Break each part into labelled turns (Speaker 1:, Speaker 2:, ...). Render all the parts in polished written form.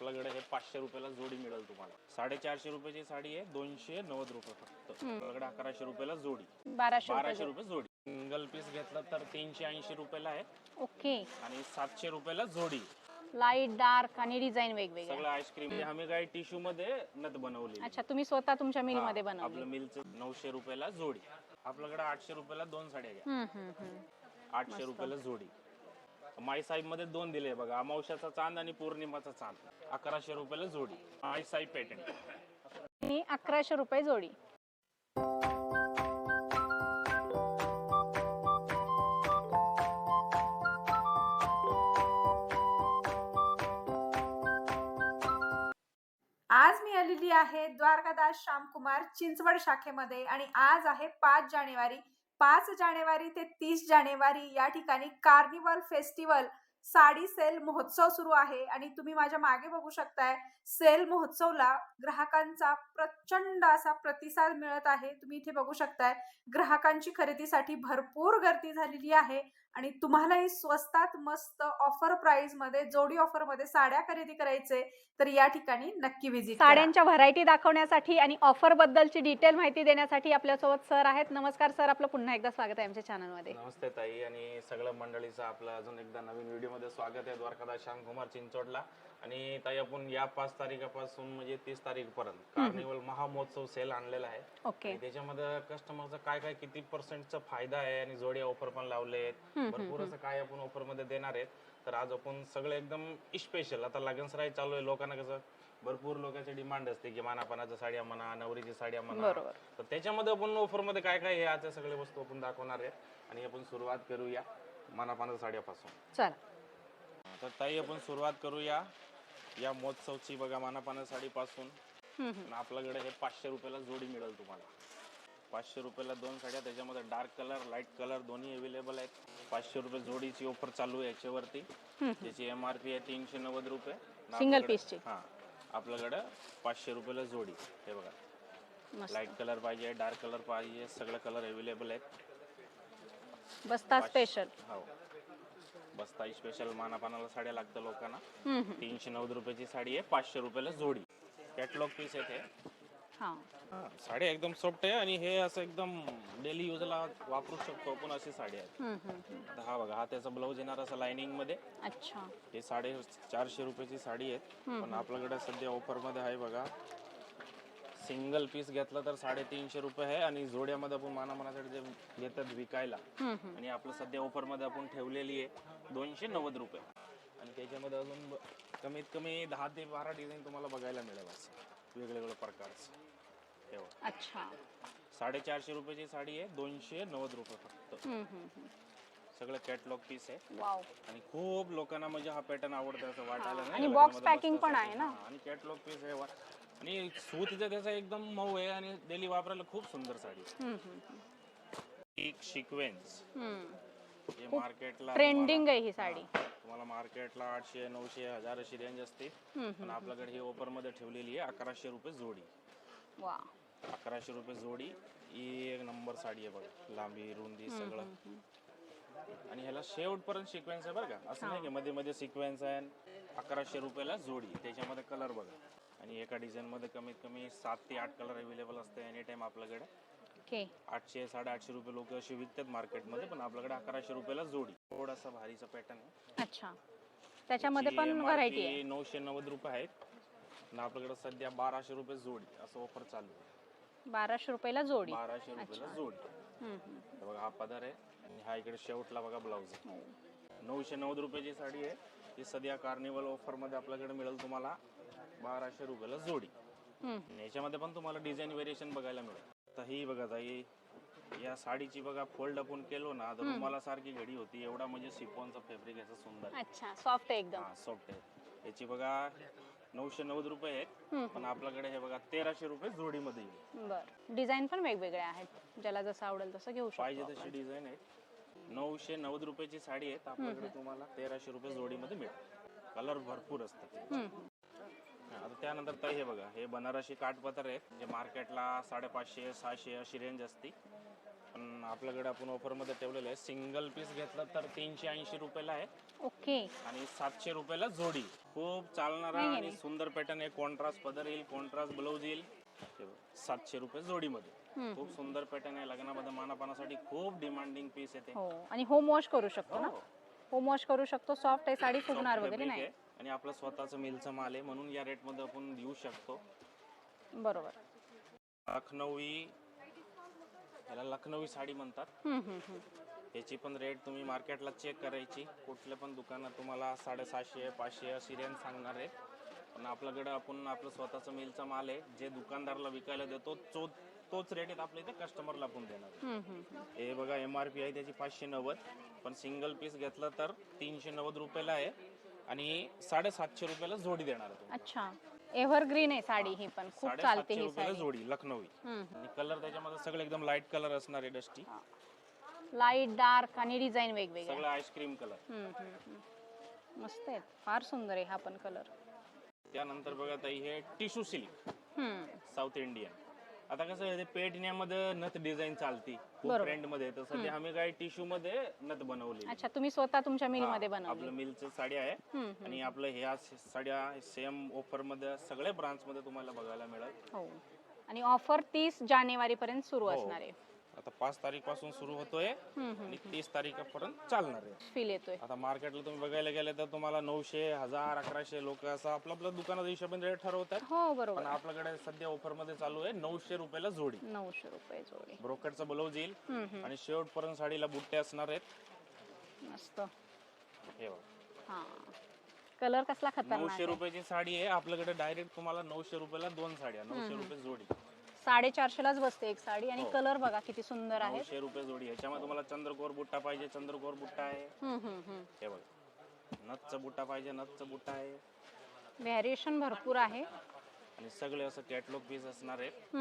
Speaker 1: आपल्याकडे हे 500 रुपयाला जोडी मिळेल तुम्हाला. 450 रुपयाची साडी आहे, 290 रुपये फक्त. आपल्याकडे 1100 रुपयाला जोडी, 1200 रुपये जोडी. सिंगल पीस घेतला तर 380 रुपयाला आहे.
Speaker 2: ओके.
Speaker 1: आणि 700 रुपयाला जोडी.
Speaker 2: लाईट डार्क आणि डिझाईन वेगवेगळे.
Speaker 1: सगळं आईस्क्रीम आम्ही काय टिश्यू मध्ये नथ बनवली.
Speaker 2: अच्छा, तुम्ही स्वतः तुमच्या मिल मध्ये बनवली.
Speaker 1: आपलं मिलचं 900 रुपयाला जोडी. आपल्याकडे 800 रुपयाला दोन साड्या घ्या. 800 रुपयाला जोडी. माई साहेब मध्ये दोन दिले बघा, अमावस्याचा चांद आणि पौर्णिमाचा चांद. 1100 रुपयाला जोडी. माई साहेब पॅटर्न
Speaker 2: आणि 1100 रुपये जोडी.
Speaker 3: आज मी आलेली आहे द्वारकादास श्यामकुमार चिंचवड शाखेमध्ये आणि आज आहे 5 जानेवारी. 5 जानेवारी ते 30 जानेवारी या ठिकाणी कार्निवल फेस्टिवल साडी सेल महोत्सव सुरू आहे आणि तुम्ही माझ्या मागे बघू शकताय. सेल महोत्सवला ग्राहकांचा प्रचंड असा प्रतिसाद मिळत आहे. तुम्ही इथे बघू शकताय ग्राहकांची खरेदीसाठी भरपूर गर्दी झालेली आहे आणि तुम्हालाही स्वस्तात मस्त ऑफर प्राइस मध्ये जोडी ऑफर मध्ये साड्या खरेदी करायचे तर या ठिकाणी नक्की व्हिजिट करा.
Speaker 2: साड्यांच्या व्हरायटी दाखवण्यासाठी आणि ऑफर बद्दलची डिटेल माहिती देण्यासाठी आपल्यासोबत सर आहेत. नमस्कार सर, आपलं पुन्हा एकदा स्वागत आहे आमच्या चॅनल मध्ये.
Speaker 1: नमस्ते ताई आणि सगळ्या मंडळीचं आपलं अजून एकदा नवीन व्हिडिओ मध्ये स्वागत आहे द्वारकादास श्यामकुमार चिंचवडला. आणि ताई आपण या 5 तारखेपासून म्हणजे 30 तारखेपर्यंत कार्निवल महामहोत्सव सेल आणलेला आहे.
Speaker 2: ओके.
Speaker 1: त्याच्यामध्ये कस्टमरचा काय काय किती % फायदा आहे आणि जोडी ऑफर पण लावले आहेत. भरपूर असं काय आपण ऑफर मध्ये देणार आहेत. तर आज आपण सगळं एकदम स्पेशल, आता लग्नसराई चालू आहे, लोकांना कसं भरपूर लोकांची डिमांड असते की मानापानाच्या साड्या म्हणा, नवरीची साड्या म्हणा. तर त्याच्यामध्ये आपण ऑफर मध्ये काय काय हे आता सगळे वस्तू आपण दाखवणार आहेत आणि आपण सुरुवात करूया मानापानाच्या साड्यापासून.
Speaker 2: चला
Speaker 1: तर ताई आपण सुरुवात करूया या महोत्सवची. बघा मानापाना साडीपासून आपल्याकडे हे 500 रुपयाला जोडी मिळेल तुम्हाला. 500 रुपयाला दोन साड्या, त्याच्यामध्ये डार्क कलर लाईट कलर दोन्ही अवेलेबल आहेत. 500 रुपये जोडीची ऑफर चालू आहे याच्यावरती. त्याची MRP आहे 390 रुपये
Speaker 2: सिंगल पीसची.
Speaker 1: हा, आपल्याकडे 500 रुपयाला जोडी. हे बघा, लाईट कलर पाहिजे, डार्क कलर पाहिजे, सगळे कलर अवेलेबल आहेत.
Speaker 2: बस्ता स्पेशल.
Speaker 1: हो, बस्ता स्पेशल मानापानाला साड्या लागतात लोकांना. 390 रुपयाची साडी आहे, 500 रुपयाला जोडी. कॅटलॉग पीस आहे ते. साडी एकदम सॉफ्ट आहे आणि हे असं एकदम डेली यूजला वापरू शकतो आपण, अशी साडी आहे. हा बघा, हा त्याचा ब्लाऊज येणार असं लाइनिंग मध्ये.
Speaker 2: अच्छा.
Speaker 1: हे 450 रुपयाची साडी आहे. पण आपल्याकडे सध्या ऑफर मध्ये आहे बघा, सिंगल पीस घेतला तर 350 रुपये आहे आणि जोड्यामध्ये आपण मानापानासाठी जे घेतात विकायला आणि आपलं सध्या ऑफर मध्ये आपण ठेवलेली आहे 290 रुपये. आणि त्याच्यामध्ये अजून कमीत कमी 10 ते 12 डिझाईन तुम्हाला बघायला मिळेल असं वेगवेगळ्या प्रकारचं.
Speaker 2: अच्छा.
Speaker 1: 450 रुपयाची साडी आहे, 290 रुपये फक्त. सगळं कॅटलॉग पीस आहे.
Speaker 2: वाव.
Speaker 1: आणि खूप लोकांना म्हणजे हा पॅटर्न आवडतो असं वाटायला नाही.
Speaker 2: आणि बॉक्स पॅकिंग पण आहे ना.
Speaker 1: आणि कॅटलॉग पीस आहे आणि सूतचा त्याचा एकदम मऊ आहे आणि डेली वापरायला खूप सुंदर साडी. एक सिक्वेन्स हे मार्केटला
Speaker 2: ट्रेंडिंग आहे ही साडी.
Speaker 1: तुम्हाला मार्केटला 800, 900, 1000 अशी रेंज असते. पण आपल्याकडे ही ऑफर मध्ये ठेवलेली आहे 1100 रुपये जोडी.
Speaker 2: वा.
Speaker 1: 1100 रुपये जोडी. ही एक नंबर साडी आहे बघा, लांबी रुंदी सगळं. आणि ह्याला शेवटपर्यंत सिक्वेन्स आहे बरं का, असं नाही की मध्ये मध्ये सिक्वेन्स आहे. 1100 रुपयाला जोडी. त्याच्यामध्ये कलर बघा, आणि एका डिझाईन मध्ये कमीत कमी 7 ते 8 कलर अवेलेबल असते एनी टाइम आपल्याकडे. 800, 850 रुपये लोक अशी विकतात मार्केटमध्ये, पण आपल्याकडे 1100 रुपयाला जोडी. थोडासा भारीचा पॅटर्न आहे.
Speaker 2: अच्छा. त्याच्यामध्ये पण व्हरायटी आहे.
Speaker 1: 990 रुपये आहेत आणि आपल्याकडे सध्या 1200 रुपये जोडी असं ऑफर चालू आहे.
Speaker 2: 1200 रुपयाला जोडी.
Speaker 1: 1200 रुपयाला जोडी. बघा, हा पदर आहे आणि हा इकडे शेवटला बघा ब्लाऊज आहे. 990 रुपयाची साडी आहे. ही सध्या कार्निवल ऑफर मध्ये आपल्याकडे मिळेल तुम्हाला 1200 रुपयाला जोडी. याच्यामध्ये पण तुम्हाला डिझाईन व्हेरिएशन बघायला मिळेल. तर ही बघा ताई, या साडीची बघा फोल्ड आपण केलो ना तर रुमाला सारखी घडी होती. एवढा म्हणजे सिफॉनचा फॅब्रिक याचा सुंदर.
Speaker 2: अच्छा, सॉफ्ट आहे एकदम.
Speaker 1: हा, सॉफ्ट आहे. याची बघा 990 रुपये आहेत, पण आपल्याकडे हे बघा 1300 रुपये जोडी मध्ये येईल.
Speaker 2: बरं. डिझाईन पण वेगवेगळे आहेत, ज्याला जसं आवडेल तसं घेऊ शकतो.
Speaker 1: पाहिजे तशी डिझाईन आहे. 990 रुपयाची साडी आहे, आपल्याकडे तुम्हाला 1300 रुपये जोडी मध्ये मिळेल. कलर भरपूर असतात. आता त्यानंतर ताई हे बघा, हे बनारसी काठपदर आहे जे मार्केटला 550, 600 अशी रेंज असते. पण आपल्याकडे आपण ऑफर मध्ये ठेवलेलं आहे. सिंगल पीस घेतला तर 380 रुपयाला आहे
Speaker 2: ओके.
Speaker 1: आणि 700 रुपयाला जोडी. खूप चालणारा
Speaker 2: नाही,
Speaker 1: आणि
Speaker 2: नाही.
Speaker 1: सुंदर पॅटर्न आहे. कॉन्ट्रास्ट पदर येईल, कॉन्ट्रास्ट ब्लाऊज येईल. हे बघ, 700 रुपये जोडीमध्ये. खूप सुंदर पॅटर्न आहे. लग्नामध्ये मानापानासाठी खूप डिमांडिंग पीस येते.
Speaker 2: हो, आणि होम वॉश करू शकतो ना.
Speaker 1: हो.
Speaker 2: होम वॉश करू शकतो. सॉफ्ट आहे, साडी फुगणार
Speaker 1: Soft
Speaker 2: वगैरे
Speaker 1: fabric
Speaker 2: नाही.
Speaker 1: आहे आणि आपलं स्वतःचं मिलचं माल आहे म्हणून या रेट मध्ये आपण देऊ शकतो.
Speaker 2: बरोबर.
Speaker 1: लखनवी, याला लखनवी साडी म्हणतात. याची पण रेट तुम्ही मार्केटला चेक करायची. कुठल्या पण दुकानात तुम्हाला 750 500 अशी रेंज सांगणार आहे. पण आपल्याकडे आपण आपलं स्वतःचं मिलचा माल आहे. जे दुकानदाराला विकायला देतो तोच रेट आहे आपल्या इथे कस्टमरला पण देणार. हे बघा MRP आहे त्याची 590, पण सिंगल पीस घेतलं तर 390 रुपयाला आहे आणि 750 रुपयाला जोडी देणार आहे तुम्हाला.
Speaker 2: अच्छा, एव्हरग्रीन आहे साडी ही पण खूप चालते
Speaker 1: 750
Speaker 2: ही
Speaker 1: रुपयाला
Speaker 2: साडी.
Speaker 1: जोडी लखनवी. आणि कलर त्याच्यामध्ये सगळे एकदम लाईट कलर असणार आहे. डस्टी
Speaker 2: लाईट, डार्क आणि डिझाईन वेगवेगळे.
Speaker 1: सगळं आईस्क्रीम कलर.
Speaker 2: मस्त आहेत, फार सुंदर आहे हा पण कलर.
Speaker 1: त्यानंतर बघा ताई, हे टिश्यू सिल्क साऊथ इंडियन. आता कसं आहे, ते पेटण्यामध्ये नथ डिझाईन चालती खूप
Speaker 2: बरोबर.
Speaker 1: ट्रेंड मध्ये. तर सध्या आम्ही काय टिश्यू मध्ये नथ बनवली.
Speaker 2: अच्छा, तुम्ही स्वतः तुमच्या मिल मध्ये बनवली.
Speaker 1: आपलं मिलचं साडी आहे आणि आपलं ह्या साड्या सेम ऑफर मध्ये सगळ्या ब्रांच मध्ये तुम्हाला बघायला मिळेल.
Speaker 2: हो, आणि ऑफर 30 जानेवारी पर्यंत सुरू असणार आहे.
Speaker 1: आता 5 तारीख पासून सुरू होतोय आणि 30 तारखेपर्यंत चालणार आहे.
Speaker 2: फील येतोय.
Speaker 1: आता मार्केटला तुम्ही बघायला गेले तर तुम्हाला 900 1000 1100 लोक असं आपलं दुकानाच्या हिशोबाने रेट ठरवतात.
Speaker 2: हो
Speaker 1: पण
Speaker 2: बरोबर.
Speaker 1: आपल्याकडे सध्या ऑफर मध्ये चालू आहे 900 रुपयाला जोडी.
Speaker 2: 900 रुपये जोडी.
Speaker 1: ब्रोकेटचा ब्लाऊज येईल आणि शेवटपर्यंत साडीला बुट्टे असणार आहेत.
Speaker 2: मस्त.
Speaker 1: हे बघा,
Speaker 2: हा, कलर कसला खतरनाक
Speaker 1: 900
Speaker 2: आहे.
Speaker 1: रुपयाची साडी आहे आपल्याकडे. डायरेक्ट तुम्हाला 900 रुपयाला 2 साड्या, 900 रुपये जोडी.
Speaker 2: 450 लाच बसते एक साडी. आणि कलर बघा किती सुंदर आहे.
Speaker 1: 900 रुपये जोडी. ह्याच्यामध्ये तुम्हाला चंद्रकोर बुट्टा पाहिजे, चंद्रकोर बुट्टा आहे. हे बघा, नथचा बुट्टा पाहिजे, नथचा बुट्टा आहे.
Speaker 2: व्हेरिएशन भरपूर आहे.
Speaker 1: आणि सगळे असं कॅटलॉग पीस असणार आहेत.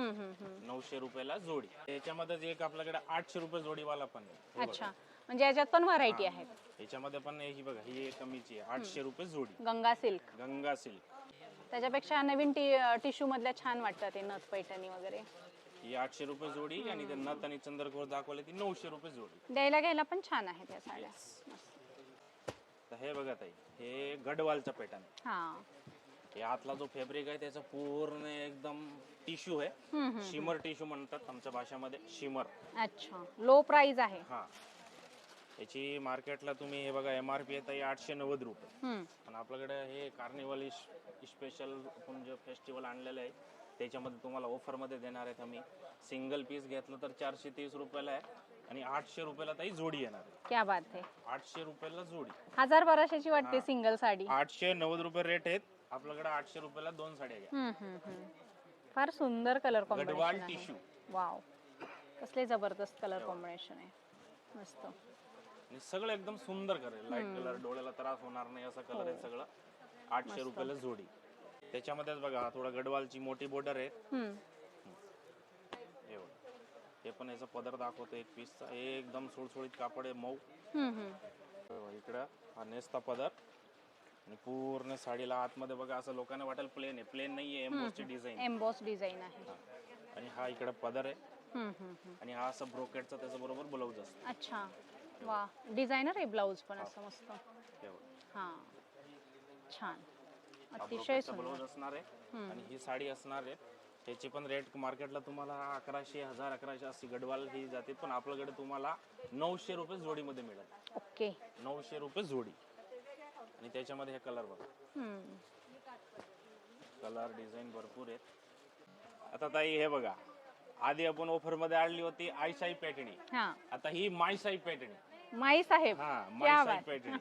Speaker 1: 900 रुपयाला जोडी. याच्यामध्ये एक आपल्याकडे 800 रुपये जोडीवाला पण आहे. हे बघा.
Speaker 2: अच्छा, म्हणजे याच्यात पण व्हरायटी आहेत.
Speaker 1: याच्यामध्ये पण ही बघा, ही एक कमीची आहे. 800 रुपये जोडी.
Speaker 2: गंगा सिल्क.
Speaker 1: गंगा सिल्क.
Speaker 2: त्याच्यापेक्षा नवीन टिश्यू मधल्या छान वाटतात ते नथ पैठणी वगैरे.
Speaker 1: ही 800 रुपये जोडी आणि ते नथ आणि चंद्रकोर दाखवले ती 900 रुपये जोडी.
Speaker 2: द्यायला घ्यायला पण छान आहेत या साड्या.
Speaker 1: तर हे बघा ताई, हे गडवालचा पॅटर्न.
Speaker 2: हा,
Speaker 1: हे आतला जो फॅब्रिक आहे त्याचा पूर्ण एकदम टिश्यू आहे. शिमर टिश्यू म्हणतात आमच्या भाषेमध्ये, शिमर.
Speaker 2: अच्छा, लो प्राइस आहे.
Speaker 1: हा, याची मार्केटला तुम्ही हे बघा MRP आहे 890 रुपये. पण आपल्याकडे हे कार्निवल स्पेशल आपण जे फेस्टिवल आणलेलं आहे त्याच्यामध्ये तुम्हाला ऑफर मध्ये देणार आहेत आम्ही. सिंगल पीस घेतलं तर 430 रुपयाला आहे आणि 800 रुपयाला ताई जोडी येणार आहे.
Speaker 2: क्या बात आहे.
Speaker 1: 800 रुपयाला जोडी.
Speaker 2: 1200ची वाटते सिंगल साडी.
Speaker 1: 890 रुपये रेट आहेत आपल्याकडे. 800 रुपयाला 2 साड्या घ्या.
Speaker 2: फार सुंदर कलर
Speaker 1: गडवाल
Speaker 2: कॉम्बिनेशन आहे.
Speaker 1: टिश्यू.
Speaker 2: वाव, कसले जबरदस्त कलर कॉम्बिनेशन आहे. मस्त.
Speaker 1: आणि सगळं एकदम सुंदर करेल. लाईट कलर, डोळ्याला त्रास होणार नाही असं कलर आहे सगळं. 800 रुपयाला जोडी. त्याच्यामध्येच बघा थोडा गडवालची मोठी बॉर्डर आहे. हे बघा, हे पण याचा पदर दाखवतो एक पीसचा. हे एकदम सुळसुळीत कापड आहे, मऊ. इकडं हा नेसता पदर आणि पूर्ण साडीला आतमध्ये बघा असं लोकांना वाटेल प्लेन आहे. प्लेन नाहीये, एम्बॉसची डिझाईन.
Speaker 2: एम्बॉस डिझाईन आहे.
Speaker 1: आणि हा इकडे पदर आहे आणि हा असं ब्रोकेटचा त्याच्या बरोबर ब्लाऊज असतो.
Speaker 2: अच्छा, वा, डिझायनर आहे ब्लाऊज पण असं मस्त.
Speaker 1: हे बघा,
Speaker 2: हा, छान,
Speaker 1: हा
Speaker 2: अतिशय
Speaker 1: ब्रोकेटचा
Speaker 2: सुंदर.
Speaker 1: ब्लाऊज असणार आहे आणि ही साडी असणार आहे. त्याची पण रेट मार्केटला तुम्हाला 1100 1000 1100 अशी गडवाल ही जाते. पण आपल्याकडे तुम्हाला 900 रुपये जोडीमध्ये मिळेल.
Speaker 2: ओके.
Speaker 1: 900 रुपये जोडी. आणि त्याच्यामध्ये हे कलर बघा, कलर डिझाईन भरपूर आहेत. आता ताई हे बघा, आधी आपण ऑफर मध्ये आणली होती आईसाई पॅटर्नी. आता ही माईसाई पॅटर्नी.
Speaker 2: माई साहेब.
Speaker 1: हा, माईसाई पॅटर्नी.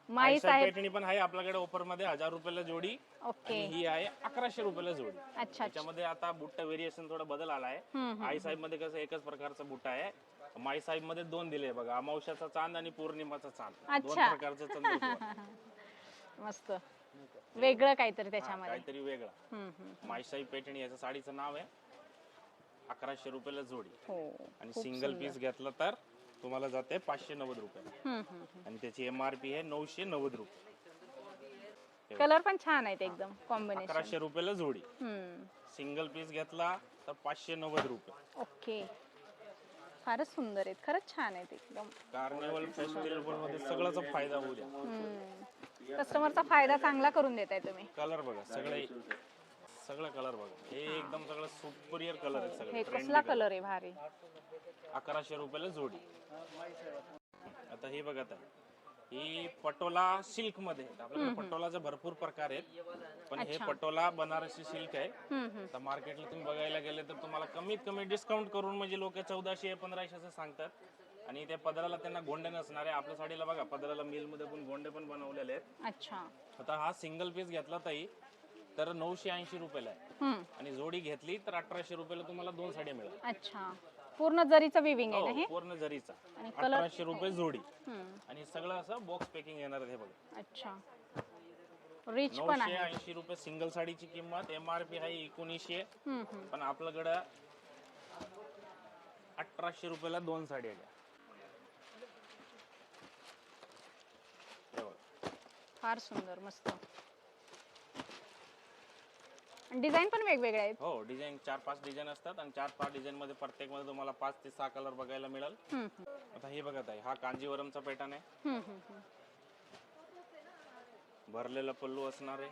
Speaker 2: माई साहेब
Speaker 1: पॅटर्नी पण आहे आपल्याकडे ऑफर मध्ये 1000 रुपयाला जोडी.
Speaker 2: ओके.
Speaker 1: आणि ही आहे 1100 रुपयाला जोडी.
Speaker 2: अच्छा.
Speaker 1: त्याच्यामध्ये आता बुट्टा व्हेरिएशन थोडा बदल आला आहे. आई साहेब मध्ये कसं एकच प्रकारचा बुट्टा आहे. माई साहेब मध्ये 2 दिले बघा, अमावस्याचा चांद आणि पौर्णिमाचा चांद. 2 प्रकारचं चंद्रकोर.
Speaker 2: मस्त, वेगळं काहीतरी त्याच्यामध्ये.
Speaker 1: काहीतरी वेगळं. माई साहेब पॅटर्नी याचं साडीचं नाव आहे. 1100 रुपयाला जोडी. आणि सिंगल पीस घेतला तर तुम्हाला जाते 590 रुपये. आणि त्याची MRP आहे 990 रुपये.
Speaker 2: कलर पण छान आहेत एकदम कॉम्बिनेशन.
Speaker 1: 1100 रुपयाला जोडी. सिंगल पीस घेतला तर 590 रुपये.
Speaker 2: ओके, फारच सुंदर आहेत, खरंच छान आहेत एकदम.
Speaker 1: कार्निवल फेस्टिवल मध्ये सगळ्याचा फायदा होऊ द्या.
Speaker 2: कस्टमरचा फायदा चांगला करून देताय तुम्ही.
Speaker 1: कलर बघा सगळे कलर बघा, हे एकदम सगळं सुपरियर कलर आहे
Speaker 2: हे
Speaker 1: सगळे.
Speaker 2: कसला कलर आहे भारी.
Speaker 1: 1100 रुपयाला जोडी. आता हे बघा, आता ही पटोला सिल्क मध्ये आहेत. आपल्याकडे पटोलाचे भरपूर प्रकार आहेत, पण हे पटोला बनारसी सिल्क आहे. आता मार्केटला तुम्ही बघायला गेले तर तुम्हाला कमीत कमी डिस्काउंट करून म्हणजे लोक 1400 1500 असं सांगतात. आणि त्या पदराला त्यांना गोंडे नसणार आहे. आपल्या साडीला बघा पदराला मिल मध्ये पण गोंडे पण बनवलेले आहेत.
Speaker 2: अच्छा.
Speaker 1: आता हा सिंगल पीस घेतला ताई तर 980 रुपयाला आहे, आणि जोडी घेतली तर 1800 रुपयाला तुम्हाला 2 साड्या मिळेल.
Speaker 2: अच्छा, पूर्ण जरीचं विविंग आहे ना हे.
Speaker 1: पूर्ण जरीचा.
Speaker 2: आणि कलर
Speaker 1: 1800 रुपये जोडी. आणि सगळं असं बॉक्स पॅकिंग येणार आहे. हे बघा,
Speaker 2: अच्छा, रिच पण आहे.
Speaker 1: 980 रुपये सिंगल साडीची किंमत. MRP आहे 1900, पण आपल्याकडं 1800 रुपयाला 2 साड्या आल्या. हे बघा,
Speaker 2: फार सुंदर, मस्त. डिझाईन पण वेगवेगळे आहेत.
Speaker 1: हो, डिझाईन 4-5 डिझाईन असतात, आणि 4-5 डिझाईन मध्ये प्रत्येक मध्ये तुम्हाला 5 ते 6 कलर बघायला मिळेल. आता हे बघा ताई, हा कांजीवरमचा पॅटर्न आहे. भरलेला पल्लू असणार आहे,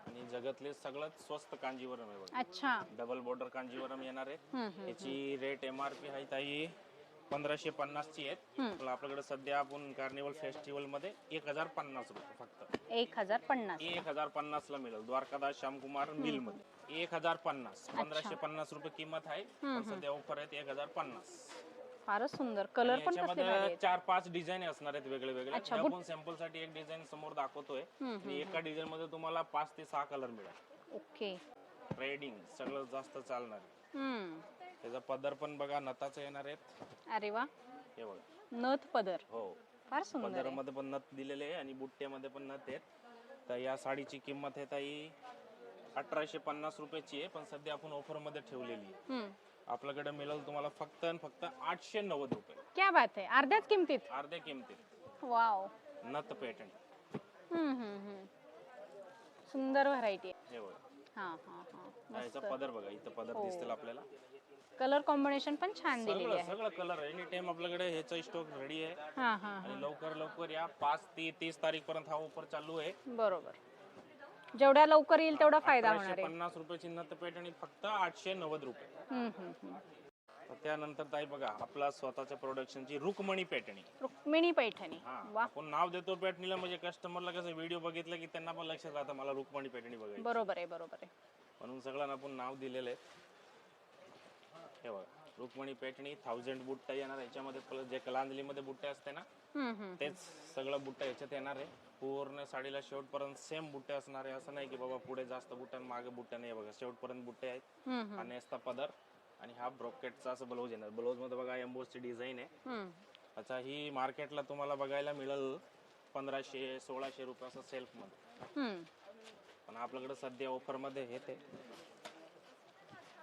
Speaker 1: आणि जगातले सगळ्यात स्वस्त कांजीवरम आहे बघा.
Speaker 2: अच्छा.
Speaker 1: डबल बॉर्डर कांजीवरम येणार आहे. याची रेट MRP आहे ताई 1550 ची आहेत. पण आपल्याकडे सध्या आपण कार्निवल फेस्टिवल मध्ये 1050 रुपये फक्त.
Speaker 2: 1050.
Speaker 1: 1050 ला मिळेल. द्वारकादास श्यामकुमार मिल मध्ये 1050. 1550 रुपये किंमत आहे, पण सध्या ऑफर आहे 1050.
Speaker 2: फारच सुंदर. कलर पण कसले भारी
Speaker 1: याच्यामध्ये
Speaker 2: आहेत.
Speaker 1: 4-5 डिझाईन असणार आहेत वेगळे वेगळे. आपण सॅम्पल साठी एक डिझाईन समोर दाखवतोय, आणि एका डिझाईन मध्ये तुम्हाला 5 ते 6 कलर मिळेल.
Speaker 2: ओके.
Speaker 1: ट्रेडिंग सगळं जास्त चालणार आहे. त्याचा पदर पण बघा नताचा येणार आहेत.
Speaker 2: अरे वा,
Speaker 1: हे बघा,
Speaker 2: नथ पदर.
Speaker 1: हो,
Speaker 2: फार सुंदर आहे.
Speaker 1: पदरामध्ये पण नथ दिलेले आहे, आणि बुट्ट्यामध्ये पण नथ आहेत. तर या साडीची किंमत आहे ताई 1850 रुपयाची आहे, पण सध्या आपण ऑफर मध्ये ठेवलेली आहे. आपल्याकडे मिळेल तुम्हाला फक्त आणि फक्त 890 रुपये.
Speaker 2: क्या बात आहे, अर्ध्याच किमतीत.
Speaker 1: अर्ध्या किमतीत.
Speaker 2: वाव.
Speaker 1: नथ पॅटर्न.
Speaker 2: सुंदर व्हरायटी आहे.
Speaker 1: हे बघा,
Speaker 2: हा हा हा.
Speaker 1: याचा पदर बघा, इथं पदर दिसतील आपल्याला.
Speaker 2: कलर कॉम्बिनेशन पण छान दिलेली आहे.
Speaker 1: सगळं कलर एनी टाइम आपल्याकडे ह्याचा स्टॉक रेडी आहे.
Speaker 2: हा हा.
Speaker 1: आणि लवकर या 5 ते 30 तारीख पर्यंत हा ऑफर चालू आहे.
Speaker 2: बरोबर. जेवढ्या लवकर येईल तेवढा फायदा होणार आहे.
Speaker 1: 50 रुपयाची नथ पॅटर्न फक्त 890 रुपये. त्यानंतर ताई बघा, आपला स्वतःच्या प्रोडक्शनची रुक्मणी पॅटर्न.
Speaker 2: रुक्मिणी पैठणी. वा,
Speaker 1: आपण नाव देतो पॅटर्नीला, म्हणजे कस्टमरला कसं व्हिडिओ बघितलं की त्यांना पण लक्षात राहतं मला रुक्मणी पॅटर्नी बघायची.
Speaker 2: बरोबर आहे, बरोबर आहे.
Speaker 1: म्हणून सगळ्यांना आपण नाव दिलेलं आहे. हे बघा, रुक्मणी पॅटर्नी 1000 बुट्टा येणार. याच्यामध्ये जे कलांजलीमध्ये बुट्टे असते ना, तेच सगळं बुट्टा याच्यात येणार आहे. पूर्ण साडीला शेवटपर्यंत सेम बुट्टे असणार आहे. असं नाही की बाबा पुढे जास्त बुट्टा आणि मागे बुट्टा नाही. बघा, शेवटपर्यंत बुट्टे आहेत. आणि असता पदर, आणि हा ब्रोकेटचा असं ब्लाऊज येणार. ब्लाऊज मध्ये बघा एम्बोसची डिझाईन आहे. अच्छा, ही मार्केटला तुम्हाला बघायला मिळेल 1500-1600 रुपये असं सेल्फ मध्ये, पण आपल्याकडे सध्या ऑफर मध्ये हे ते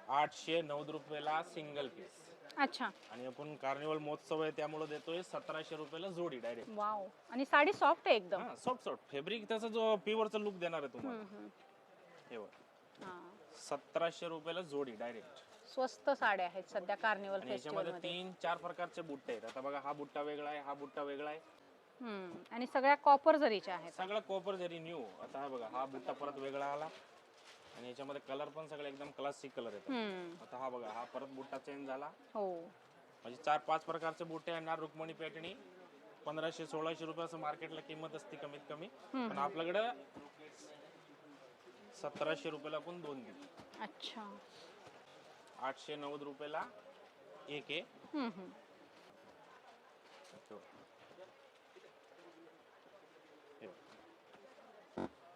Speaker 1: 890 रुपयाला सिंगल पीस.
Speaker 2: अच्छा.
Speaker 1: आणि आपण कार्निवल महोत्सव आहे त्यामुळे देतोय 1700 रुपयाला जोडी डायरेक्ट.
Speaker 2: वाव. आणि साडी सॉफ्ट आहे एकदम.
Speaker 1: सॉफ्ट फॅब्रिक, त्याचा जो प्युअरचा लुक देणार आहे तुम्हाला. हे बघा, 1700 रुपयाला जोडी डायरेक्ट.
Speaker 2: स्वस्त साड्या आहेत सध्या कार्निवल फेस्टिवल
Speaker 1: याच्यामध्ये
Speaker 2: मध्ये.
Speaker 1: 3-4 प्रकारचे बुट्टे आहेत. आता बघा, हा बुट्टा वेगळा आहे, हा बुट्टा वेगळा आहे.
Speaker 2: आणि सगळ्या कॉपर जरीच्या आहेत.
Speaker 1: सगळं कॉपर जरी न्यू. आता हा बघा, हा बुट्टा परत वेगळा आला, आणि याच्यामध्ये कलर पण सगळे एकदम क्लासिक कलर आहेत. आता हा बघा, हा परत बुट्टा चेंज झाला.
Speaker 2: हो,
Speaker 1: म्हणजे 4-5 प्रकारचे बुट्टे येणार. रुक्मणी पॅटर्नी 1500-1600 रुपये असं मार्केटला किंमत असते कमीत कमी, पण आपल्याकडे 1700 रुपयाला आपण 2 देऊ.
Speaker 2: अच्छा.
Speaker 1: 890 रुपयाला एक आहे.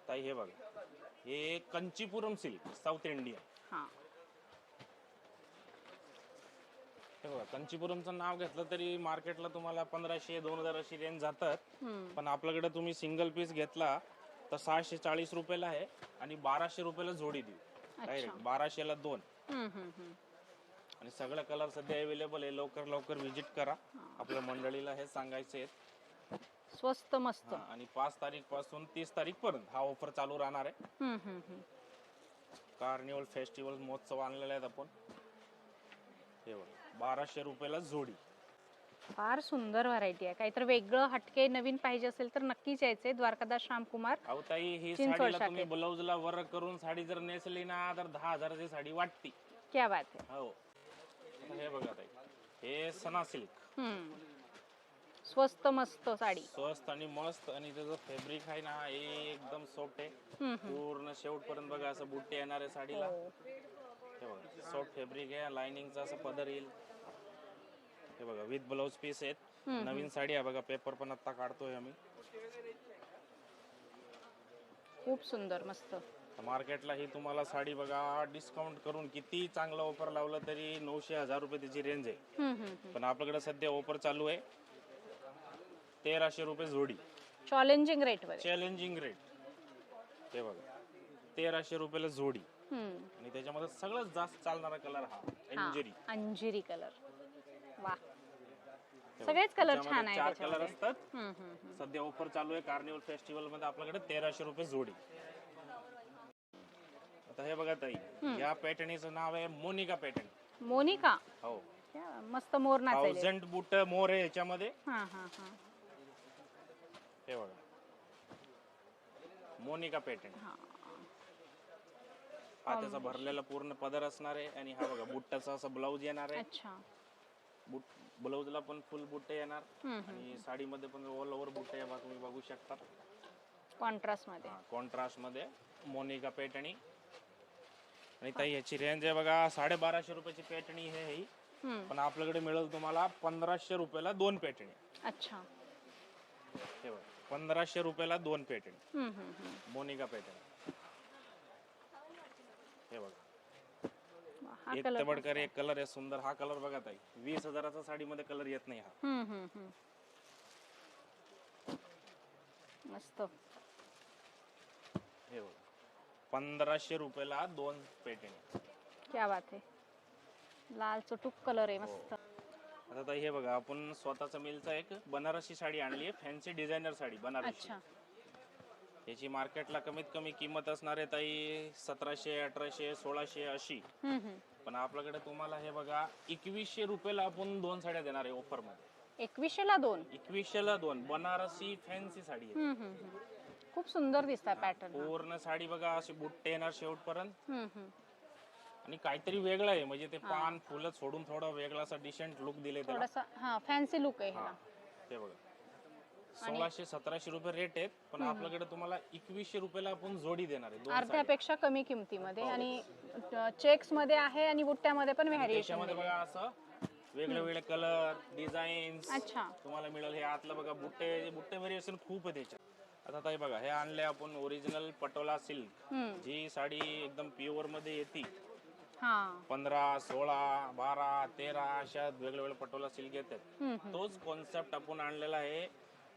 Speaker 1: ताई हे बघा, हे कंचीपुरम सिल्क साऊथ इंडियन. हे बघा, कंचीपुरमचं नाव घेतलं तरी मार्केटला तुम्हाला 1500-2000 अशी रेंज जातात, पण आपल्याकडे तुम्ही सिंगल पीस घेतला तर 640 रुपयाला आहे, आणि 1200 रुपयाला जोडी देऊ डायरेक्ट. 1200 ला 2. आणि सगळे कलर सध्या अवेलेबल आहे. लवकर व्हिजिट करा. आपल्या मंडळीला हे सांगायचे आहेत.
Speaker 2: स्वस्त मस्त.
Speaker 1: आणि 5 तारीख पासून 30 तारीख पर्यंत हा ऑफर चालू राहणार आहे. कार्निवल फेस्टिवल महोत्सव आणलेला आहे आपण. हे बघा, 1200 रुपयाला जोडी.
Speaker 2: फार सुंदर व्हरायटी आहे. काहीतरी वेगळं हटके नवीन पाहिजे असेल तर नक्कीच यायचे द्वारकादास श्यामकुमार.
Speaker 1: अहो ताई, ही
Speaker 2: चिंचवड
Speaker 1: साडीला
Speaker 2: शाखेत.
Speaker 1: तुम्ही ब्लाऊजला वर्क करून साडी जर नेसली ना तर 10,000ची साडी वाटती.
Speaker 2: क्या बात आहे.
Speaker 1: हो. आता हे बघा ताई, हे सना सिल्क,
Speaker 2: स्वस्त मस्त साडी.
Speaker 1: स्वस्त आणि मस्त, आणि त्याचं फॅब्रिक आहे ना हे एकदम सॉफ्ट आहे. पूर्ण शेवटपर्यंत बघा असं बुट्टे येणार आहे साडीला.
Speaker 2: हो.
Speaker 1: हे बघा सॉफ्ट फॅब्रिक आहे, लाइनिंगचा असं पदर येईल. हे बघा विथ ब्लाउज पीस आहेत. नवीन साडी आहे बघा, पेपर पण आता काढतोय आम्ही.
Speaker 2: खूप सुंदर मस्त.
Speaker 1: मार्केटला ही तुम्हाला साडी बघा डिस्काउंट करून किती चांगला ऑफर लावलं तरी 900-1000 रुपये त्याची रेंज आहे. पण आपल्याकडे सध्या ऑफर चालू आहे 1300 रुपये जोडी.
Speaker 2: चॅलेंजिंग रेट मध्ये.
Speaker 1: Challenging rate. हे बघा 1300 रुपयाला जोडी. आणि त्याच्यामध्ये सगळ्यात जास्त चालणारा कलर हा अंजिरी.
Speaker 2: अंजिरी कलर. वा, सगळेच कलर छान आहे
Speaker 1: 4 कलर
Speaker 2: त्याच्यामध्ये.
Speaker 1: असतात. सध्या ऑफर चालू आहे कार्निवल फेस्टिवल मध्ये आपल्याकडे 1300 रुपये जोडी. आता हे बघा ताई, या पॅटर्नचं नाव आहे मोनिका पॅटर्न.
Speaker 2: मोनिका.
Speaker 1: हो.
Speaker 2: क्या मस्त मोर नाचले.
Speaker 1: 1000 बूट मोर आहे याच्यामध्ये. हे बघा मोनिका पॅटर्न. हा त्याचा भरलेला पूर्ण पदर असणार आहे, आणि हा बघा बुट्टाचा असा ब्लाऊज येणार आहे.
Speaker 2: अच्छा.
Speaker 1: ब्लाऊजला पण फुल बुट्टे येणार, आणि साडीमध्ये पण ऑल ओव्हर बुट्टे आहे, तुम्ही बघू शकता
Speaker 2: कॉन्ट्रास्ट मध्ये.
Speaker 1: कॉन्ट्रास्ट मध्ये मोनिका पॅटर्नी. आणि ताई याची रेंज आहे बघा 1250 रुपयाची पॅटर्नी आहे ही. पण आपल्याकडे मिळेल तुम्हाला 1500 रुपयाला 2 पॅटर्नी.
Speaker 2: अच्छा.
Speaker 1: हे बघा 1500 रुपयाला 2 पॅटर्नी मोनिका पॅटर्न. हे बघा एक तबडकर एक कलर आहे सुंदर. हा कलर बघा ताई 20,000चा साडीमध्ये कलर येत नाही हा.
Speaker 2: मस्त.
Speaker 1: हे बघा 1500 रुपयाला 2 पॅटर्न.
Speaker 2: क्या बात आहे. लाल चटूक कलर आहे मस्त.
Speaker 1: आता ताई हे बघा आपण स्वतःचा मिलचा एक बनारसी साडी आणली आहे, फॅन्सी डिझायनर साडी बनारसी. याची मार्केटला कमीत कमी किंमत असणार आहे ताई 1700, 1800, 1600 अशी. पण आपल्याकडे तुम्हाला हे बघा 2100 रुपयाला आपण 2 साड्या देणार आहे ऑफर मध्ये.
Speaker 2: 2100ला 2.
Speaker 1: 2100ला 2 बनारसी फॅन्सी साडी आहे.
Speaker 2: खूप सुंदर दिसतात पॅटर्न.
Speaker 1: पूर्ण साडी बघा अशी बुट्टे येणार शेवटपर्यंत, आणि काहीतरी वेगळं आहे, म्हणजे ते पान फुलं सोडून थोडा वेगळा असा डिसेंट लुक दिले त्याला.
Speaker 2: थोडासा फॅन्सी लुक आहे ह्याला.
Speaker 1: ते बघा 1600-1700 रुपये रेट आहेत, पण आपल्याकडे तुम्हाला 2100 रुपयाला आपण जोडी देणार आहे.
Speaker 2: अर्ध्यापेक्षा कमी किमतीमध्ये. आणि चेक्स मध्ये आहे आणि बुट्ट्यामध्ये पण व्हेरिएशन.
Speaker 1: त्याच्यामध्ये बघा असं वेगळे वेगळे कलर डिझाईन्स
Speaker 2: अच्छा
Speaker 1: तुम्हाला मिळेल. हे आतलं बघा बुट्टे व्हेरिएशन खूप आहे त्याच्यात. आता ताई बघा हे आणले आपण ओरिजिनल पटोला सिल्क. जी साडी एकदम प्युअर मध्ये येते. 15, 16, 12, 13 अशा वेगवेगळे पटोला सिल्क येतात. तोच कॉन्सेप्ट आपण आणलेला आहे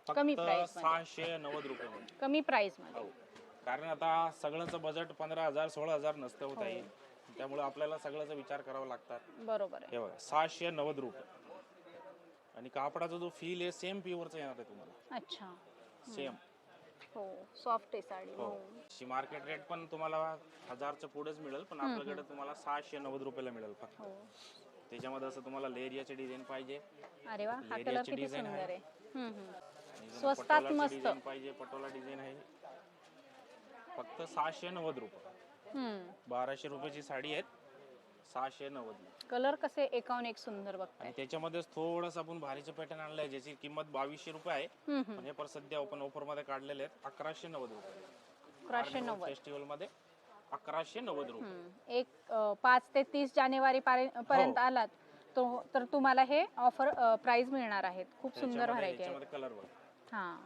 Speaker 1: फक्त 690 रुपये मध्ये.
Speaker 2: कमी प्राइस मध्ये.
Speaker 1: कारण आता सगळ्यांचं बजेट 15,000 16,000 नसतं होत आहे, त्यामुळे आपल्याला सगळ्याचा विचार करावा लागतात.
Speaker 2: बरोबर आहे.
Speaker 1: हे बघा 690 रुपये. आणि कापडाचा जो फील आहे सेम प्युअरचा येणार आहे तुम्हाला.
Speaker 2: अच्छा.
Speaker 1: सेम.
Speaker 2: हो सॉफ्ट आहे साडी.
Speaker 1: शी मार्केट रेट पण तुम्हाला 1000च्या पुढेच मिळेल, पण आपल्याकडे तुम्हाला 690 रुपयाला मिळेल फक्त. त्याच्यामध्ये असं तुम्हाला लेरियाचे डिझाईन पाहिजे.
Speaker 2: अरे वा, हा कलर किती सुंदर आहे.
Speaker 1: स्वस्तात मस्त पाहिजे पटोला डिझाईन आहे. फक्त 690 रुपये. 1200 रुपयाची साडी आहे. 690.
Speaker 2: कलर कसे एकाहून एक सुंदर बघताय.
Speaker 1: आणि त्याच्यामध्ये थोडंसं आपण भारीचं पॅटर्न आणलंय ज्याची किंमत 2200 रुपये आहे. पण हे पर सध्या ओपन ऑफर मध्ये काढलेले आहेत 1190 रुपये.
Speaker 2: 1190
Speaker 1: फेस्टिवल मध्ये 1190 रुपये.
Speaker 2: एक 5 ते 30 जानेवारी पर्यंत आलात तर तुम्हाला हे ऑफर प्राइस मिळणार आहेत. खूप सुंदर व्हरायटी आहे.
Speaker 1: कलर बघा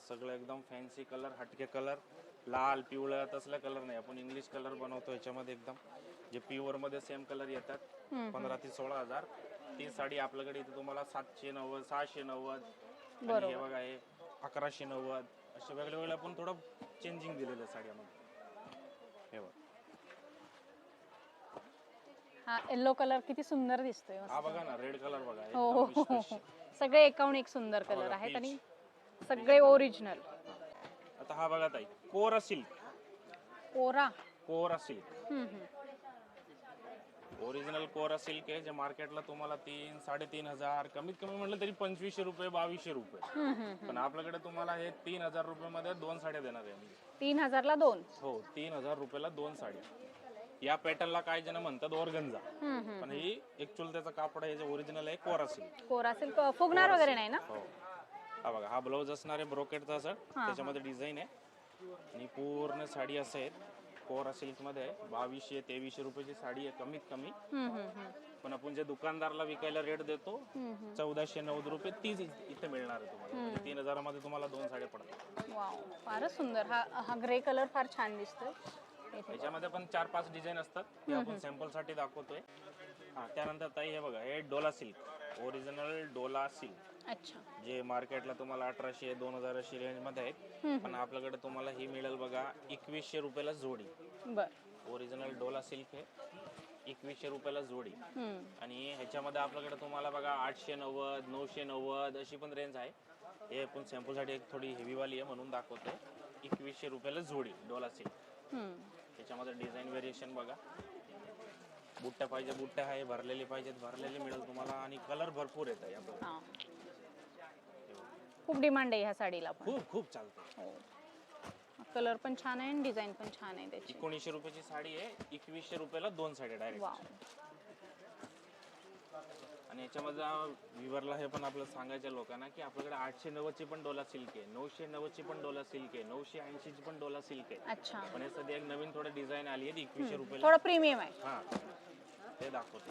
Speaker 1: सगळं एकदम फॅन्सी कलर, हटके कलर, लाल पिवळा तसला कलर नाही. आपण इंग्लिश कलर बनवतो याच्यामध्ये एकदम जे प्युअर मध्ये सेम कलर येतात. 15 ते 16,000. ती साडी आपल्याकडे इथे तुम्हाला 790, 690. हे बघा हे 1190 असे वेगवेगळे आपण थोडं चेंजिंग दिलेलं आहे साड्यामध्ये. हे बघा
Speaker 2: हा येलो कलर किती सुंदर दिसतोय.
Speaker 1: हा बघा ना रेड कलर बघा.
Speaker 2: हो सगळे एकाहून एक सुंदर कलर आहेत आणि सगळे ओरिजिनल.
Speaker 1: आता हा बघा ताई कोरा सिल्क.
Speaker 2: कोरा
Speaker 1: सिल्क. ओरिजिनल कोरा सिल्क आहे जे मार्केटला तुम्हाला 3-3.5 कमीत कमी म्हटलं तरी 2500 रुपये 2200 रुपये. पण आपल्याकडे तुम्हाला हे 3000 रुपये मध्ये 2 साड्या देणार आहे मी.
Speaker 2: 3000 ला 2.
Speaker 1: हो 3000 रुपयाला 2 साड्या. या पॅटर्नला काय जण म्हणतात ऑर्गन्झा, पण ही ऍक्च्युअल त्याचा कापड आहे जे ओरिजिनल आहे कोरा सिल्क.
Speaker 2: कोरा सिल्क फुगणार वगैरे नाही ना?
Speaker 1: हो. हा बघा हा ब्लाऊज असणार आहे ब्रोकेटचा असं, त्याच्यामध्ये डिझाईन आहे आणि पूर्ण साडी असं आहे कोरा सिल्क मध्ये आहे. 2200-2300 रुपयाची साडी आहे कमीत कमी. पण आपण जे दुकानदारला विकायला रेट देतो 1490 रुपये तीच इथे मिळणार आहे तुम्हाला. 3000 मध्ये तुम्हाला 2 साड्या पडतात.
Speaker 2: वाव, फारच सुंदर. हा ग्रे कलर फार छान दिसतोय.
Speaker 1: याच्यामध्ये पण 4-5 डिझाईन असतात ते आपण सॅम्पल साठी दाखवतोय. हा त्यानंतर ताई हे बघा हे Dola silk, original Dola silk.
Speaker 2: अच्छा.
Speaker 1: जे मार्केटला तुम्हाला 1800-2000 रेंज मध्ये आहेत, पण आपल्याकडे तुम्हाला ही मिळेल बघा 2100 रुपयाला जोडी.
Speaker 2: बर.
Speaker 1: ओरिजिनल डोला सिल्क आहे 2100 रुपयाला जोडी. आणि ह्याच्यामध्ये आपल्याकडे तुम्हाला बघा 890-990 अशी पण रेंज आहे. हे आपण सॅम्पल साठी एक थोडी हेवी वाली आहे म्हणून दाखवतोय. 2100 रुपयाला जोडी डोला सिल्क. त्याच्यामध्ये डिझाईन व्हेरिएशन बघा. बुट्ट्या पाहिजे बुट्ट्या आहे, भरलेले पाहिजेत भरलेले मिळेल तुम्हाला आणि कलर भरपूर येत आहे.
Speaker 2: खूप डिमांड आहे ह्या साडीला पण.
Speaker 1: खूप खूप चालतं.
Speaker 2: कलर पण छान आहे आणि डिझाईन पण छान आहे त्याची.
Speaker 1: 1900 रुपयाची साडी आहे 2100 रुपयाला 2 साड्या डायरेक्ट. आणि याच्यामध्ये विवरला हे पण आपल्याला सांगायचं लोकांना की आपल्याकडे 890 ची पण डोला सिल्क आहे, 990 ची पण डोला सिल्क आहे, 980 ची पण डोला सिल्क आहे.
Speaker 2: अच्छा.
Speaker 1: पण हे सध्या एक नवीन थोडं डिझाईन आली आहे 2100 रुपयाला.
Speaker 2: थोडं प्रीमियम आहे.
Speaker 1: हा ते दाखवतो.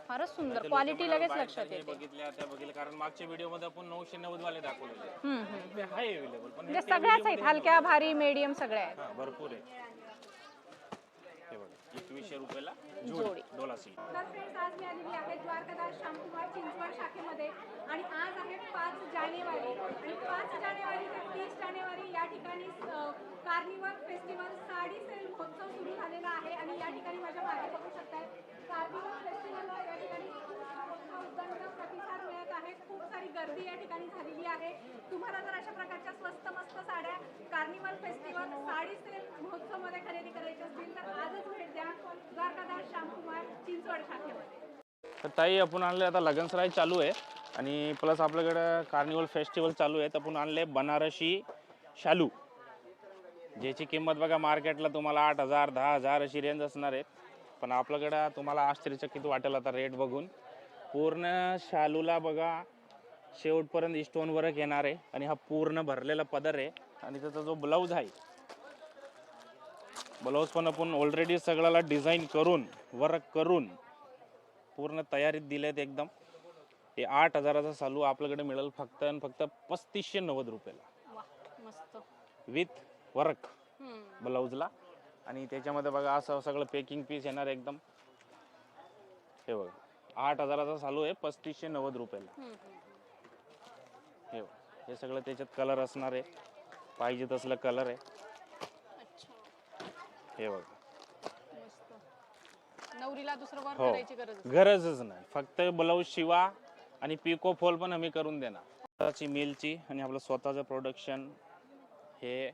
Speaker 2: फारच सुंदर. क्वालिटी लगेच लक्षात येते.
Speaker 1: बघितल्या त्या बघितल्या कारण मागच्या व्हिडिओ मध्ये आपण 990 वाले दाखवलेले आहे अवेलेबल. पण
Speaker 2: म्हणजे सगळ्याच आहेत, हलक्या भारी मीडियम सगळ्या आहेत.
Speaker 1: हा भरपूर आहे. हे बघा 2100 रुपयाला जोडी डोला सिल्क.
Speaker 3: तर फ्रेंड्स आज मी आलेली आहे द्वारकादास शामकुमार चिंचवड शाखेमध्ये आणि आज आहे 5 जानेवारी आणि 5 जानेवारी ते 30 जानेवारी या ठिकाणी कार्निवल फेस्टिवल साडी सेल महोत्सव सुरू झालेला आहे. आणि या ठिकाणी माझ्या मागे बघू शकताय कार्निवल फेस्टिवलला या ठिकाणी खूप उदंड प्रतिसाद मिळत आहे. खूप सारी गर्दी या ठिकाणी झालेली आहे. तुम्हाला जर अशा प्रकारच्या स्वस्त मस्त साड्या कार्निवल फेस्टिवल साडी सेल महोत्सव मध्ये खरेदी करायची असतील तर आजच भेट द्या द्वारकादास शामकुमार चिंचवड शाखेमध्ये.
Speaker 1: तर ताई आपण आणले आता लगनसराई चालू आहे आणि प्लस आपल्याकडे कार्निवल फेस्टिवल चालू आहे. आपण आणले बनारसी शालू ज्याची किंमत बघा मार्केटला तुम्हाला 8000-10000 अशी रेंज असणार आहे. पण आपल्याकडे तुम्हाला आश्चर्यचकित वाटेल आता रेट बघून. पूर्ण शालूला बघा शेवटपर्यंत स्टोन वर्क येणार आहे आणि हा पूर्ण भरलेला पदर आहे. आणि त्याचा जो ब्लाऊज आहे ब्लाऊज पण आपण ऑलरेडी सगळ्याला डिझाईन करून वर्क करून पूर्ण तयारीत दिलेत एकदम. हे 8000चा चालू आपल्याकडे मिळेल फक्त आणि फक्त 3590 रुपयाला
Speaker 2: मस्त
Speaker 1: विथ वर्क ब्लाऊजला. आणि त्याच्यामध्ये बघा असं सगळं पॅकिंग पीस येणार एकदम. हे बघा 8000चा चालू आहे 3590 रुपयाला. हे बघा हे सगळं त्याच्यात कलर असणार आहे, पाहिजे तसलं कलर आहे. हे बघा
Speaker 2: नवरीला दुसरं वर्क
Speaker 1: हो
Speaker 2: करायची
Speaker 1: गरजच नाही, फक्त ब्लाऊज शिवा आणि पिको फॉल पण आम्ही करून देणार. स्वतःची मिलची आणि आपलं स्वतःचं प्रोडक्शन. हे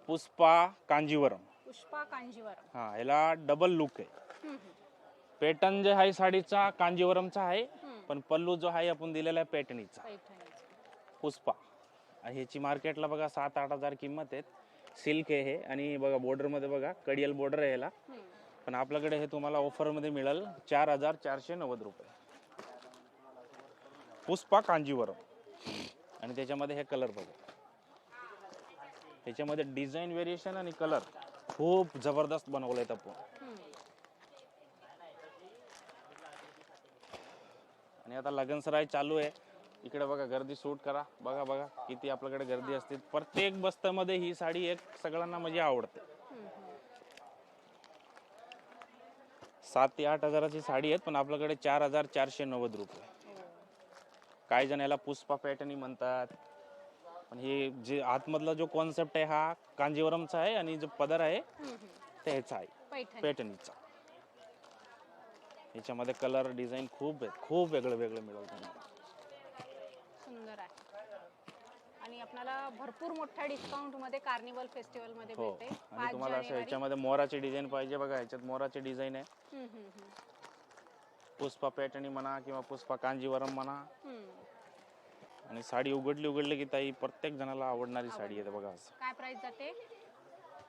Speaker 1: पुष्पा कांजीवरम.
Speaker 2: पुष्पा कांजीवरम.
Speaker 1: हा ह्याला डबल लुक आहे. पॅटर्न जे आहे साडीचा कांजीवरमचा आहे, पण पल्लू जो आहे आपण दिलेला आहे पॅटर्नीचा पुष्पा. ह्याची मार्केटला बघा 7-8 हजार किंमत आहे. सिल्क आहे हे आणि बघा बॉर्डर मध्ये बघा कडियल बॉर्डर आहे ह्याला. पण आपल्याकडे हे तुम्हाला ऑफर मध्ये मिळेल 4490 रुपये पुष्पा कांजीवरम. आणि त्याच्यामध्ये हे कलर बघा, त्याच्यामध्ये डिझाईन व्हेरिएशन आणि कलर खूप जबरदस्त बनवलेत आपण. आणि आता लगनसराई चालू आहे. इकडे बघा गर्दी सूट करा, बघा बघा किती आपल्याकडे गर्दी असते. प्रत्येक बस्त्यामध्ये ही साडी एक सगळ्यांना म्हणजे आवडते. 7 ते 8 हजाराची साडी आहेत, पण आपल्याकडे 4490 रुपये. काही जण याला पुष्पा पॅटर्नी म्हणतात, पण हे जे आतमधला जो कॉन्सेप्ट आहे हा कांजीवरमचा आहे आणि जो पदर आहे त्याचा आहे पॅटर्नीचा. याच्यामध्ये कलर डिझाईन खूप आहे, खूप वेगळं वेगळं मिळेल तुम्हाला.
Speaker 2: सुंदर आहे आणि आपल्याला भरपूर मोठ्या डिस्काउंट मध्ये कार्निवल फेस्टिवल मध्ये
Speaker 1: हो.
Speaker 2: भेटते.
Speaker 1: आणि तुम्हाला असं याच्यामध्ये मोराची डिझाईन पाहिजे बघा, ह्याच्यात मोराची डिझाइन आहे. पुष्पा पैठणी म्हणा किंवा पुष्पा कांजीवरम म्हणा. आणि साडी उघडली की ताई प्रत्येक जणाला आवडणारी साडी आहे बघा. असं
Speaker 2: काय प्राइस जाते?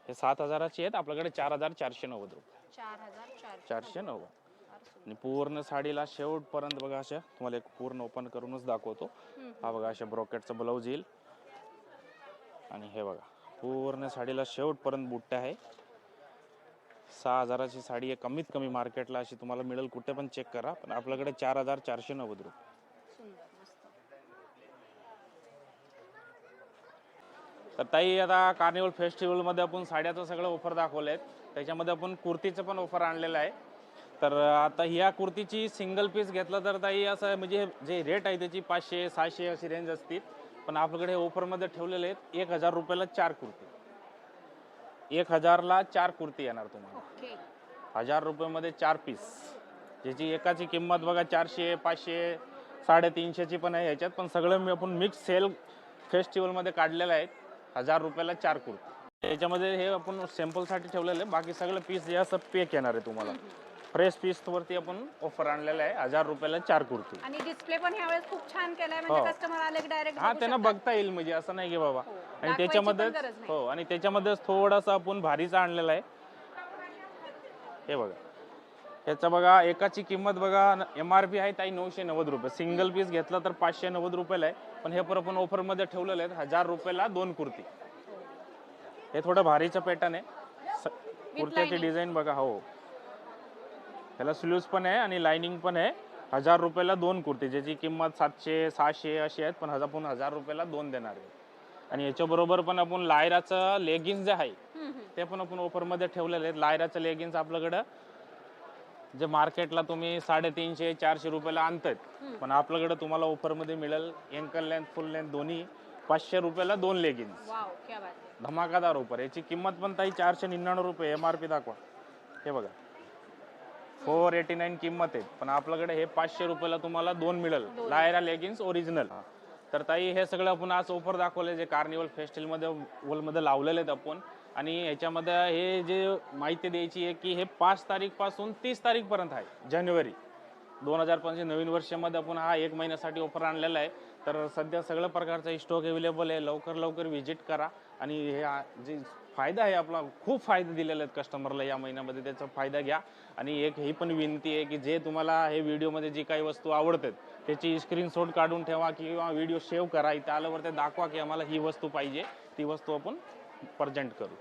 Speaker 1: हे 7,000ची आहेत, आपल्याकडे 4,490 रुपये.
Speaker 2: 4,490.
Speaker 1: आणि पूर्ण साडीला शेवटपर्यंत बघा अशा, तुम्हाला एक पूर्ण ओपन करूनच दाखवतो. हा बघा अशा ब्रॉकेटचा ब्लाऊज येईल. आणि हे बघा पूर्ण साडीला शेवटपर्यंत बुट्ट्या आहे. 6,000ची साडी आहे, कमीत कमी मार्केटला अशी तुम्हाला मिळेल, कुठे पण चेक करा, पण आपल्याकडे 4,490 रुपये. तर ताई आता कार्निवल फेस्टिवल मध्ये आपण साड्याचं सगळं ऑफर दाखवलेत, त्याच्यामध्ये आपण कुर्तीचं पण ऑफर आणलेलं आहे. तर आता ह्या कुर्तीची सिंगल पीस घेतलं तर ताई असं म्हणजे जे रेट आहे त्याची 500-600 अशी रेंज असतील, पण आपल्याकडे ऑफरमध्ये ठेवलेले आहेत 1,000 रुपयाला 4 कुर्ती. 1,000ला 4 कुर्ती येणार तुम्हाला. 1,000 रुपयामध्ये 4 पीस, ज्याची एकाची किंमत बघा 400, 500, 350ची पण आहे ह्याच्यात, पण सगळं मी आपण मिक्स सेल फेस्टिवलमध्ये काढलेलं आहे. 1,000 रुपयाला 4 कुर्ती. याच्यामध्ये हे आपण सॅम्पलसाठी ठेवलेलं आहे, बाकी सगळं पीस जे असं पॅक येणार आहे तुम्हाला. फ्रेश पीस वरती आपण ऑफर आणलेला आहे. 1,000 रुपयाला 4 कुर्ती.
Speaker 2: आणि डिस्प्ले पण यावेळेस खूप छान केलाय, म्हणजे कस्टमर आले की डायरेक्ट
Speaker 1: हा त्यांना बघता येईल, म्हणजे असं नाही की बाबा. आणि त्याच्यामध्ये हो, आणि त्याच्यामध्ये थोडासा आपण भारीचा आणलेला आहे. हे बघा, याचा बघा एकाची किंमत बघा MRP आहे ताई 990 रुपये. सिंगल पीस घेतला तर 590 रुपयाला आहे, पण हे पण आपण ऑफर मध्ये ठेवलेलं आहे 1,000 रुपयाला 2 कुर्ती. हे थोडं भारीचं पॅटर्न आहे. कुर्त्याची डिझाईन बघा. हो, ह्याला स्लीव्स पण आहे आणि लाइनिंग पण आहे. 1,000 रुपयाला 2 कुर्ती, ज्याची किंमत 700-600 अशी आहेत, पण आपण 1,000 रुपयाला 2 देणार आहे. आणि याच्याबरोबर पण आपण लायराचं लेगिन्स जे आहे ते पण आपण ऑफर मध्ये ठेवलेले आहेत. लायराचं लेगिन्स आपल्याकडं जे मार्केटला तुम्ही 350-400 रुपयाला आणतायत, पण आपल्याकडे तुम्हाला ऑफर मध्ये मिळेल एंकल लेंथ फुल लेंथ दोन्ही 500 रुपयाला 2 लेगिन्स. धमाकादार ऑफर. याची किंमत पण ताई 499 रुपये. MRP दाखवा. हे बघा 489 किंमत आहे, पण आपल्याकडे हे 500 रुपयाला तुम्हाला 2 मिळेल लायरा लेगिन्स ओरिजिनल. तर ताई हे सगळं आपण आज ऑफर दाखवले जे कार्निवल फेस्टिवल मध्ये लावलेले आहेत आपण. आणि याच्यामध्ये हे जे माहिती द्यायची आहे की हे 5 तारीख पासून 30 तारीख पर्यंत आहे जानेवारी 2025 नवीन वर्षामध्ये आपण हा 1 महिन्यासाठी ऑफर आणलेला आहे. तर सध्या सगळ्या प्रकारचा स्टॉक अवेलेबल आहे. लवकर व्हिजिट करा. आणि हे जे फायदा आहे आपला, खूप फायदे दिलेले आहेत कस्टमरला या महिन्यामध्ये, त्याचा फायदा घ्या. आणि एक ही पण विनंती आहे की जे तुम्हाला हे व्हिडिओमध्ये जी काही वस्तू आवडतात त्याची स्क्रीनशॉट काढून ठेवा किंवा व्हिडिओ सेव्ह करा. इथं आल्यावर ते दाखवा की आम्हाला ही वस्तू पाहिजे, ती वस्तू आपण प्रेझेंट करू.